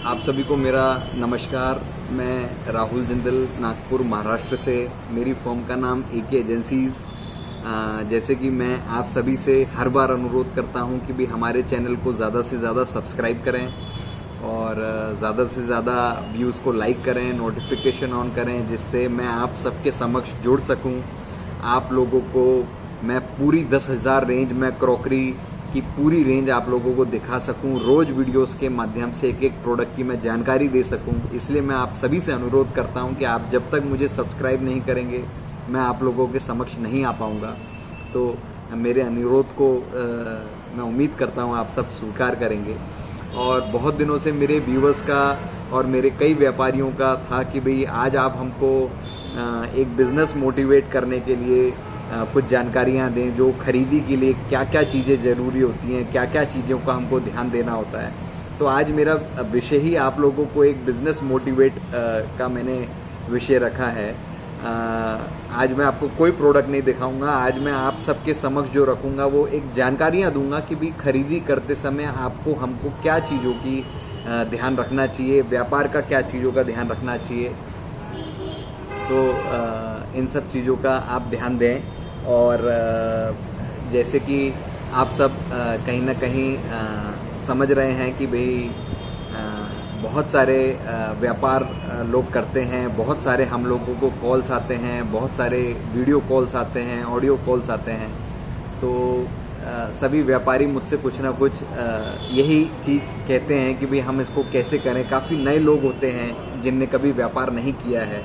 आप सभी को मेरा नमस्कार। मैं राहुल जिंदल, नागपुर महाराष्ट्र से। मेरी फर्म का नाम एके एजेंसीज़। जैसे कि मैं आप सभी से हर बार अनुरोध करता हूं कि भी हमारे चैनल को ज़्यादा से ज़्यादा सब्सक्राइब करें और ज़्यादा से ज़्यादा व्यूज़ को लाइक करें, नोटिफिकेशन ऑन करें, जिससे मैं आप सबके समक्ष जुड़ सकूं। आप लोगों को मैं पूरी 10,000 रेंज में क्रॉकरी की पूरी रेंज आप लोगों को दिखा सकूं। रोज़ वीडियोस के माध्यम से एक एक प्रोडक्ट की मैं जानकारी दे सकूं। इसलिए मैं आप सभी से अनुरोध करता हूं कि आप जब तक मुझे सब्सक्राइब नहीं करेंगे मैं आप लोगों के समक्ष नहीं आ पाऊंगा। तो मेरे अनुरोध को मैं उम्मीद करता हूं आप सब स्वीकार करेंगे। और बहुत दिनों से मेरे व्यूवर्स का और मेरे कई व्यापारियों का था कि भाई आज आप हमको एक बिज़नेस मोटिवेट करने के लिए कुछ जानकारियाँ दें, जो खरीदी के लिए क्या क्या चीज़ें ज़रूरी होती हैं, क्या क्या चीज़ों का हमको ध्यान देना होता है। तो आज मेरा विषय ही आप लोगों को एक बिज़नेस मोटिवेट का मैंने विषय रखा है। आज मैं आपको कोई प्रोडक्ट नहीं दिखाऊंगा। आज मैं आप सबके समक्ष जो रखूंगा वो एक जानकारियाँ दूंगा कि भी खरीदी करते समय आपको हमको क्या चीज़ों की ध्यान रखना चाहिए, व्यापार का क्या चीज़ों का ध्यान रखना चाहिए। तो इन सब चीज़ों का आप ध्यान दें। और जैसे कि आप सब कहीं ना कहीं समझ रहे हैं कि भाई बहुत सारे व्यापार लोग करते हैं, बहुत सारे हम लोगों को कॉल्स आते हैं, बहुत सारे वीडियो कॉल्स आते हैं, ऑडियो कॉल्स आते हैं। तो सभी व्यापारी मुझसे कुछ ना कुछ यही चीज़ कहते हैं कि भाई हम इसको कैसे करें। काफ़ी नए लोग होते हैं जिनने कभी व्यापार नहीं किया है।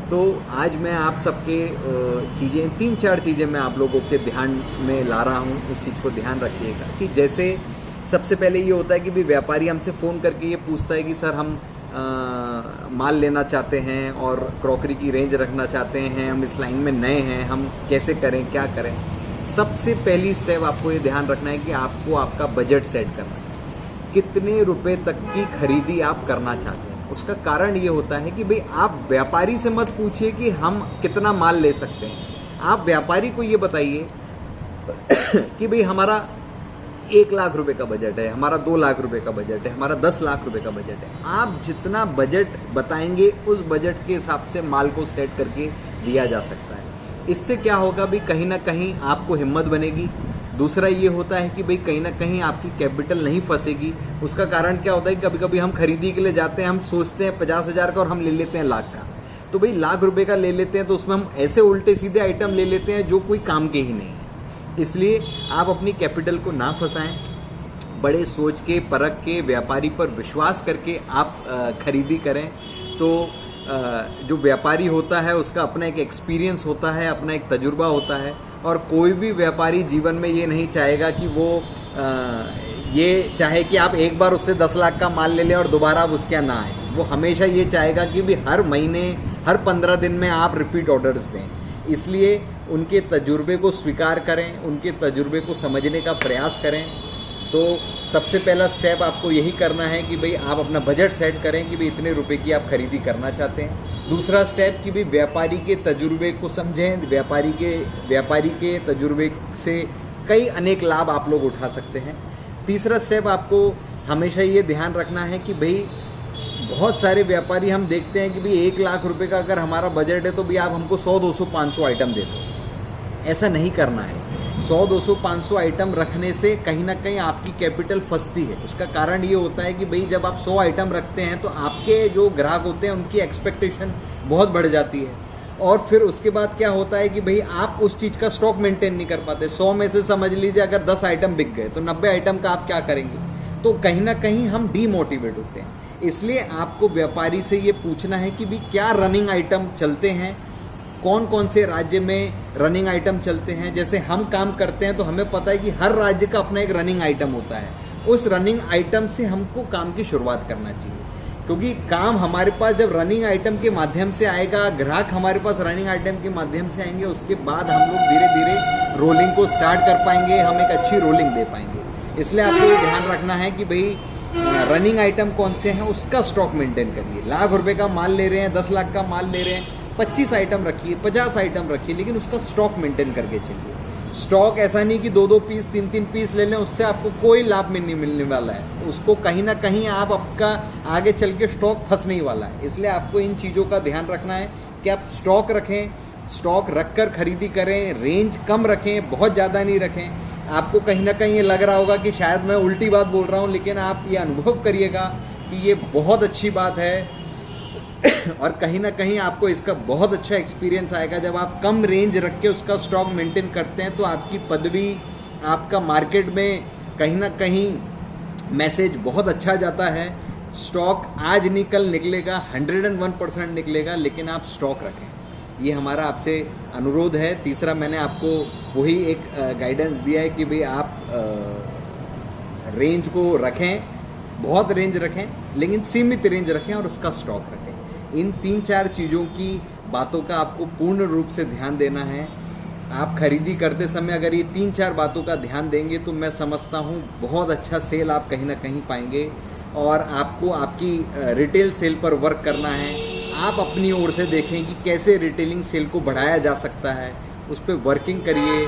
तो आज मैं आप सबके चीज़ें 3-4 चीज़ें मैं आप लोगों के ध्यान में ला रहा हूँ। उस चीज़ को ध्यान रखिएगा कि जैसे सबसे पहले ये होता है कि भी व्यापारी हमसे फ़ोन करके ये पूछता है कि सर हम माल लेना चाहते हैं और क्रॉकरी की रेंज रखना चाहते हैं, हम इस लाइन में नए हैं, हम कैसे करें, क्या करें। सबसे पहली स्टेप आपको ये ध्यान रखना है कि आपको आपका बजट सेट करना है। कितने रुपए तक की खरीदी आप करना चाहते हैं। उसका कारण ये होता है कि भाई आप व्यापारी से मत पूछिए कि हम कितना माल ले सकते हैं। आप व्यापारी को ये बताइए कि भाई हमारा 1 लाख रुपए का बजट है, हमारा 2 लाख रुपए का बजट है, हमारा 10 लाख रुपए का बजट है। आप जितना बजट बताएंगे उस बजट के हिसाब से माल को सेट करके दिया जा सकता है। इससे क्या होगा भी, कहीं ना कहीं आपको हिम्मत बनेगी। दूसरा ये होता है कि भाई कहीं ना कहीं आपकी कैपिटल नहीं फंसेगी। उसका कारण क्या होता है कि कभी कभी हम खरीदी के लिए जाते हैं, हम सोचते हैं 50,000 का और हम ले लेते हैं लाख का। तो भाई लाख रुपए का ले लेते हैं तो उसमें हम ऐसे उल्टे सीधे आइटम ले लेते हैं जो कोई काम के ही नहीं है। इसलिए आप अपनी कैपिटल को ना फंसाएं। बड़े सोच के, परख के, व्यापारी पर विश्वास करके आप खरीदी करें। तो जो व्यापारी होता है उसका अपना एक एक्सपीरियंस होता है, अपना एक तजुर्बा होता है। और कोई भी व्यापारी जीवन में ये नहीं चाहेगा कि वो ये चाहे कि आप एक बार उससे 10 लाख का माल ले लें और दोबारा आप उसके यहाँ ना आए। वो हमेशा ये चाहेगा कि भी हर महीने, हर 15 दिन में आप रिपीट ऑर्डर्स दें। इसलिए उनके तजुर्बे को स्वीकार करें, उनके तजुर्बे को समझने का प्रयास करें। तो सबसे पहला स्टेप आपको यही करना है कि भाई आप अपना बजट सेट करें कि भाई इतने रुपए की आप खरीदी करना चाहते हैं। दूसरा स्टेप कि भाई व्यापारी के तजुर्बे को समझें। व्यापारी के तजुर्बे से कई अनेक लाभ आप लोग उठा सकते हैं। तीसरा स्टेप आपको हमेशा ये ध्यान रखना है कि भाई बहुत सारे व्यापारी हम देखते हैं कि भाई 1 लाख रुपए का अगर हमारा बजट है तो भाई आप हमको 100, 200, 500 आइटम दे दो। ऐसा नहीं करना है। 100, 200, 500 आइटम रखने से कहीं ना कहीं आपकी कैपिटल फंसती है। उसका कारण ये होता है कि भाई जब आप 100 आइटम रखते हैं तो आपके जो ग्राहक होते हैं उनकी एक्सपेक्टेशन बहुत बढ़ जाती है। और फिर उसके बाद क्या होता है कि भाई आप उस चीज़ का स्टॉक मेंटेन नहीं कर पाते। 100 में से समझ लीजिए अगर 10 आइटम बिक गए तो 90 आइटम का आप क्या करेंगे। तो कहीं ना कहीं हम डीमोटिवेट होते हैं। इसलिए आपको व्यापारी से ये पूछना है कि भाई क्या रनिंग आइटम चलते हैं, कौन कौन से राज्य में रनिंग आइटम चलते हैं। जैसे हम काम करते हैं तो हमें पता है कि हर राज्य का अपना एक रनिंग आइटम होता है। उस रनिंग आइटम से हमको काम की शुरुआत करना चाहिए, क्योंकि काम हमारे पास जब रनिंग आइटम के माध्यम से आएगा, ग्राहक हमारे पास रनिंग आइटम के माध्यम से आएंगे, उसके बाद हम लोग धीरे धीरे रोलिंग को स्टार्ट कर पाएंगे, हम एक अच्छी रोलिंग दे पाएंगे। इसलिए आपको ये ध्यान रखना है कि भाई रनिंग आइटम कौन से हैं उसका स्टॉक मेंटेन करिए। लाख रुपए का माल ले रहे हैं, 10 लाख का माल ले रहे हैं, 25 आइटम रखिए, 50 आइटम रखिए, लेकिन उसका स्टॉक मेंटेन करके चलिए। स्टॉक ऐसा नहीं कि 2-2 पीस 3-3 पीस ले लें, उससे आपको कोई लाभ नहीं मिलने वाला है। तो उसको कहीं ना कहीं आप आपका आगे चल के स्टॉक फंसने ही वाला है। इसलिए आपको इन चीज़ों का ध्यान रखना है कि आप स्टॉक रखें, स्टॉक रखकर खरीदी करें, रेंज कम रखें, बहुत ज़्यादा नहीं रखें। आपको कहीं ना कहीं ये लग रहा होगा कि शायद मैं उल्टी बात बोल रहा हूँ, लेकिन आप ये अनुभव करिएगा कि ये बहुत अच्छी बात है और कहीं ना कहीं आपको इसका बहुत अच्छा एक्सपीरियंस आएगा। जब आप कम रेंज रख के उसका स्टॉक मेंटेन करते हैं तो आपकी पदवी, आपका मार्केट में कहीं ना कहीं मैसेज बहुत अच्छा जाता है। स्टॉक आज नहीं कल निकलेगा, 101% निकलेगा, लेकिन आप स्टॉक रखें। ये हमारा आपसे अनुरोध है। तीसरा, मैंने आपको वही एक गाइडेंस दिया है कि भाई आप रेंज को रखें, बहुत रेंज रखें, लेकिन सीमित रेंज रखें और उसका स्टॉक रखें। इन 3-4 चीज़ों की बातों का आपको पूर्ण रूप से ध्यान देना है। आप खरीदी करते समय अगर ये 3-4 बातों का ध्यान देंगे तो मैं समझता हूँ बहुत अच्छा सेल आप कहीं ना कहीं पाएंगे। और आपको आपकी रिटेल सेल पर वर्क करना है। आप अपनी ओर से देखें कि कैसे रिटेलिंग सेल को बढ़ाया जा सकता है, उस पर वर्किंग करिए।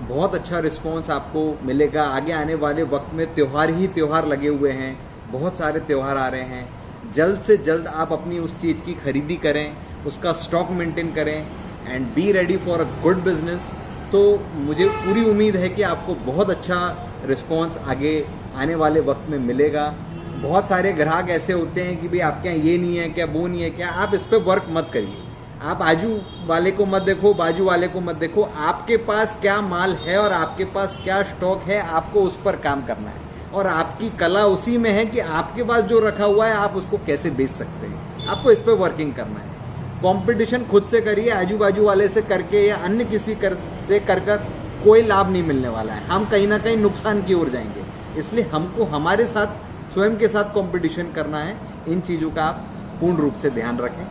बहुत अच्छा रिस्पॉन्स आपको मिलेगा। आगे आने वाले वक्त में त्यौहार ही त्यौहार लगे हुए हैं, बहुत सारे त्यौहार आ रहे हैं। जल्द से जल्द आप अपनी उस चीज़ की खरीदी करें, उसका स्टॉक मेंटेन करें and be ready for a good business. तो मुझे पूरी उम्मीद है कि आपको बहुत अच्छा रिस्पॉन्स आगे आने वाले वक्त में मिलेगा। बहुत सारे ग्राहक ऐसे होते हैं कि भाई आपके यहाँ ये नहीं है क्या, वो नहीं है क्या। आप इस पर वर्क मत करिए। आप आजू वाले को मत देखो, बाजू वाले को मत देखो। आपके पास क्या माल है और आपके पास क्या स्टॉक है, आपको उस पर काम करना है। और आपकी कला उसी में है कि आपके पास जो रखा हुआ है आप उसको कैसे बेच सकते हैं। आपको इस पर वर्किंग करना है। कंपटीशन खुद से करिए, आजू बाजू वाले से करके या अन्य किसी से कर कोई लाभ नहीं मिलने वाला है। हम कहीं ना कहीं नुकसान की ओर जाएंगे। इसलिए हमको हमारे साथ, स्वयं के साथ कंपटीशन करना है। इन चीज़ों का आप पूर्ण रूप से ध्यान रखें।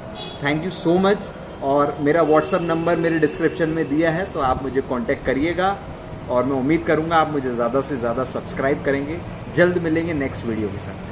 Thank you so much. और मेरा व्हाट्सएप नंबर मेरे डिस्क्रिप्शन में दिया है, तो आप मुझे कांटेक्ट करिएगा। और मैं उम्मीद करूंगा आप मुझे ज़्यादा से ज़्यादा सब्सक्राइब करेंगे। जल्द मिलेंगे नेक्स्ट वीडियो के साथ।